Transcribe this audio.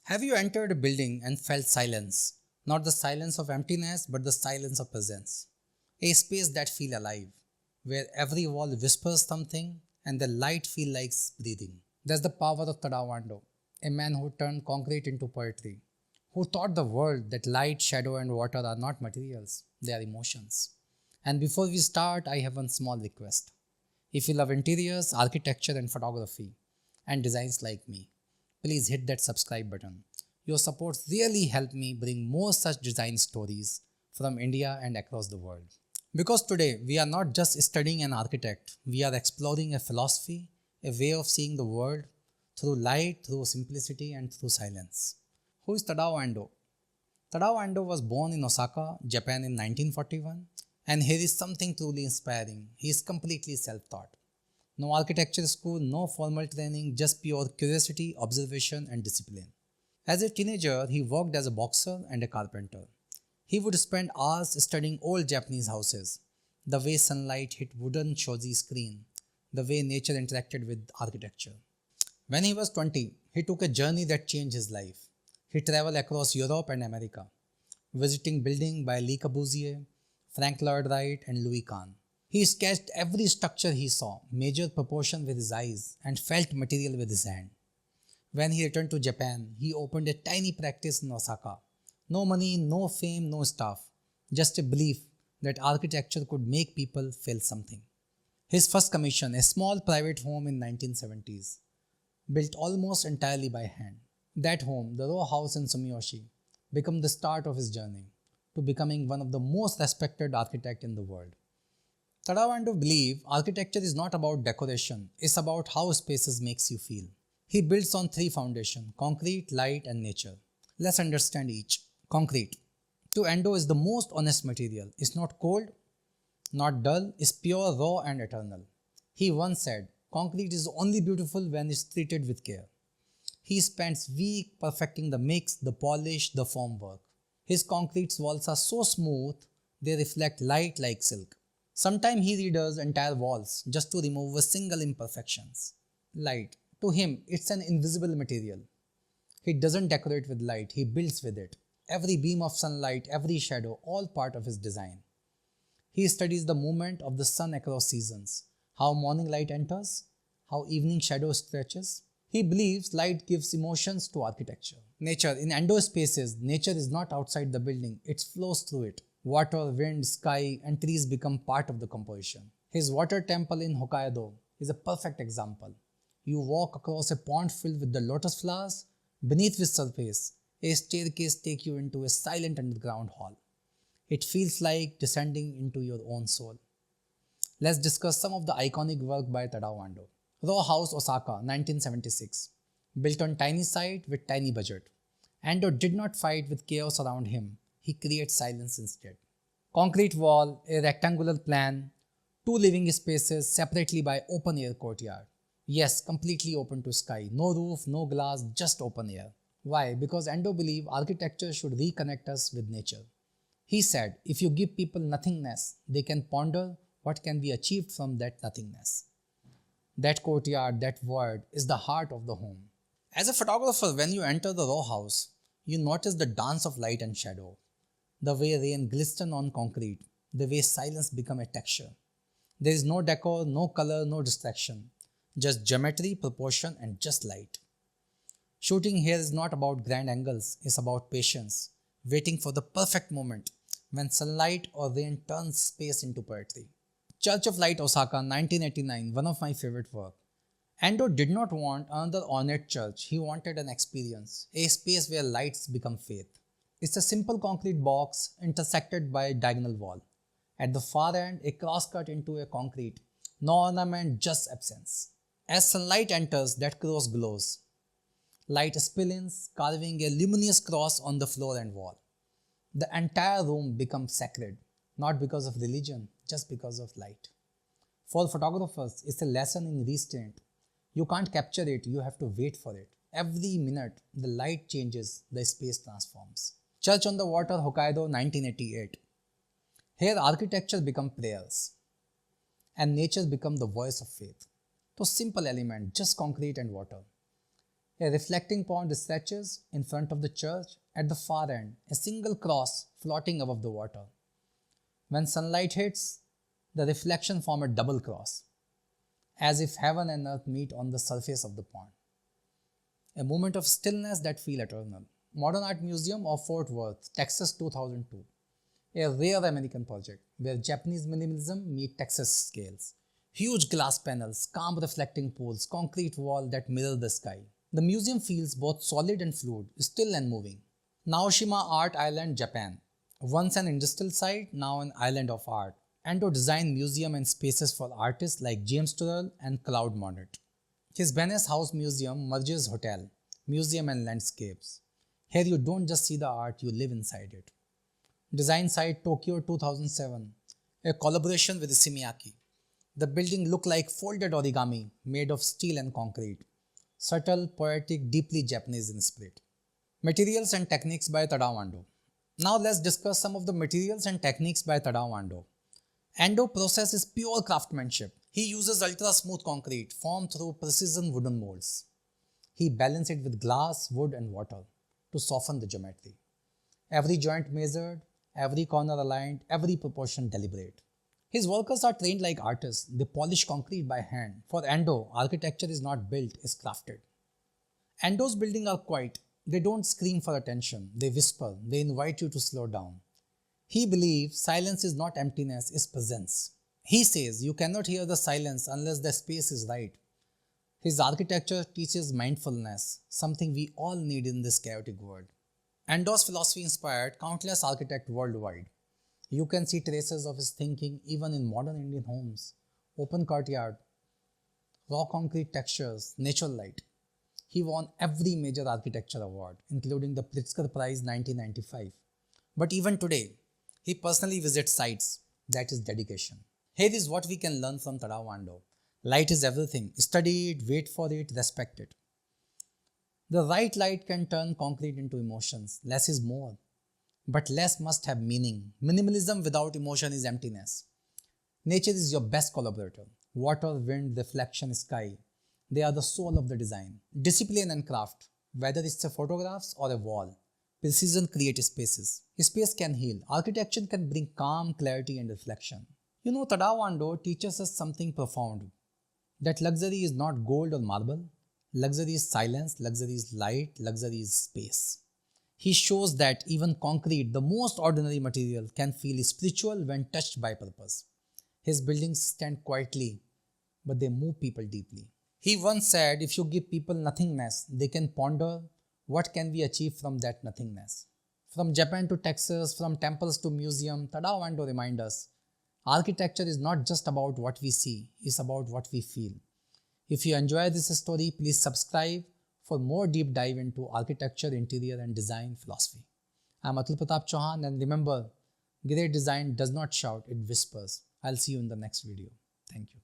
Have you entered a building and felt silence? Not the silence of emptiness, but the silence of presence. A space that feels alive, where every wall whispers something and the light feels like breathing. That's the power of Tadawando, a man who turned concrete into poetry, who taught the world that light, shadow, and water are not materials, they are emotions. And before we start, I have one small request. If you love interiors, architecture, and photography, and designs like me, please hit that subscribe button. Your support really helps me bring more such design stories from India and across the world. Because today we are not just studying an architect, we are exploring a philosophy, a way of seeing the world through light, through simplicity, and through silence. Who is Tadao Ando? Tadao Ando was born in Osaka, Japan in 1941, and here is something truly inspiring. He is completely self taught. No architecture school, no formal training, just pure curiosity, observation, and discipline. As a teenager, he worked as a boxer and a carpenter. He would spend hours studying old Japanese houses, the way sunlight hit wooden shoji screen, the way nature interacted with architecture. When he was 20, he took a journey that changed his life. He traveled across Europe and America, visiting buildings by Le Corbusier, Frank Lloyd Wright, and Louis Kahn. He sketched every structure he saw, measured proportion with his eyes, and felt material with his hand. When he returned to Japan, he opened a tiny practice in Osaka. No money, no fame, no staff, just a belief that architecture could make people feel something. His first commission, a small private home in 1970s, built almost entirely by hand. That home, the row house in Sumiyoshi, became the start of his journey to becoming one of the most respected architects in the world. Tadawando believed architecture is not about decoration, it's about how spaces makes you feel. He builds on three foundations: concrete, light, and nature. Let's understand each. Concrete. To Endo is the most honest material. It's not cold, not dull, it's pure, raw, and eternal. He once said, concrete is only beautiful when it's treated with care. He spends weeks perfecting the mix, the polish, the formwork. His concrete walls are so smooth, they reflect light like silk. Sometimes he redoes entire walls just to remove a single imperfections. Light. To him, it's an invisible material. He doesn't decorate with light, he builds with it. Every beam of sunlight, every shadow, all part of his design. He studies the movement of the sun across seasons, how morning light enters, how evening shadow stretches. He believes light gives emotions to architecture. Nature. In Endo spaces, nature is not outside the building, it flows through it. Water, wind, sky, and trees become part of the composition. His water temple in Hokkaido is a perfect example. You walk across a pond filled with the lotus flowers, beneath which surface, a staircase takes you into a silent underground hall. It feels like descending into your own soul. Let's discuss some of the iconic work by Tadao Ando. Row House Osaka, 1976. Built on tiny site with tiny budget. Ando did not fight with chaos around him. He creates silence instead. Concrete wall, a rectangular plan, two living spaces separately by open air courtyard. Yes, completely open to sky. No roof, no glass, just open air. Why? Because Ando believed architecture should reconnect us with nature. He said, if you give people nothingness, they can ponder what can be achieved from that nothingness. That courtyard, that word, is the heart of the home. As a photographer, when you enter the row house, you notice the dance of light and shadow, the way rain glistens on concrete, the way silence becomes a texture. There is no decor, no color, no distraction, just geometry, proportion, and just light. Shooting here is not about grand angles, it's about patience, waiting for the perfect moment when sunlight or rain turns space into poetry. Church of Light Osaka, 1989, one of my favorite work. Ando did not want another ornate church, he wanted an experience, a space where lights become faith. It's a simple concrete box intersected by a diagonal wall. At the far end, a cross cut into a concrete, no ornament, just absence. As sunlight enters, that cross glows. Light spills, carving a luminous cross on the floor and wall. The entire room becomes sacred, not because of religion, just because of light. For photographers, it's a lesson in restraint. You can't capture it, you have to wait for it. Every minute, the light changes, the space transforms. Church on the Water, Hokkaido, 1988. Here, architecture becomes prayers, and nature becomes the voice of faith. So simple element, just concrete and water. A reflecting pond stretches in front of the church, at the far end, a single cross floating above the water. When sunlight hits, the reflection forms a double cross, as if heaven and earth meet on the surface of the pond. A moment of stillness that feels eternal. Modern Art Museum of Fort Worth, Texas 2002. A rare American project where Japanese minimalism meets Texas scales. Huge glass panels, calm reflecting pools, concrete wall that mirror the sky. The museum feels both solid and fluid, still and moving. Naoshima Art Island, Japan. Once an industrial site, now an island of art. Ando designed museum and spaces for artists like James Turrell and Claude Monet. His Venice House Museum merges hotel, museum and landscapes. Here you don't just see the art, you live inside it. Design site Tokyo 2007, a collaboration with Isimiaki. The building looked like folded origami made of steel and concrete. Subtle, poetic, deeply Japanese in spirit. Materials and techniques by Tadao Ando. Now let's discuss some of the materials and techniques by Tadao Ando. Ando process is pure craftsmanship. He uses ultra-smooth concrete formed through precision wooden molds. He balances it with glass, wood and water to soften the geometry. Every joint measured, every corner aligned, every proportion deliberate. His workers are trained like artists. They polish concrete by hand. For Ando, architecture is not built, it's crafted. Ando's buildings are quiet. They don't scream for attention. They whisper. They invite you to slow down. He believes silence is not emptiness, it's presence. He says you cannot hear the silence unless the space is right. His architecture teaches mindfulness, something we all need in this chaotic world. Ando's philosophy inspired countless architects worldwide. You can see traces of his thinking even in modern Indian homes. Open courtyard, raw concrete textures, natural light. He won every major architecture award, including the Pritzker Prize 1995. But even today, he personally visits sites. That is dedication. Here is what we can learn from Tadao Ando. Light is everything. Study it, wait for it, respect it. The right light can turn concrete into emotions. Less is more. But less must have meaning. Minimalism without emotion is emptiness. Nature is your best collaborator. Water, wind, reflection, sky. They are the soul of the design. Discipline and craft, whether it's a photographs or a wall. Precision creates spaces. Space can heal. Architecture can bring calm, clarity and reflection. Tadao Ando teaches us something profound. That luxury is not gold or marble. Luxury is silence, luxury is light, luxury is space. He shows that even concrete, the most ordinary material, can feel spiritual when touched by purpose. His buildings stand quietly, but they move people deeply. He once said, if you give people nothingness, they can ponder what can we achieve from that nothingness. From Japan to Texas, from temples to museum, Tadao Ando reminds us, architecture is not just about what we see, it's about what we feel. If you enjoy this story, please subscribe for more deep dive into architecture, interior and design philosophy. I'm Atul Pratap Chauhan, and remember, great design does not shout, it whispers. I'll see you in the next video. Thank you.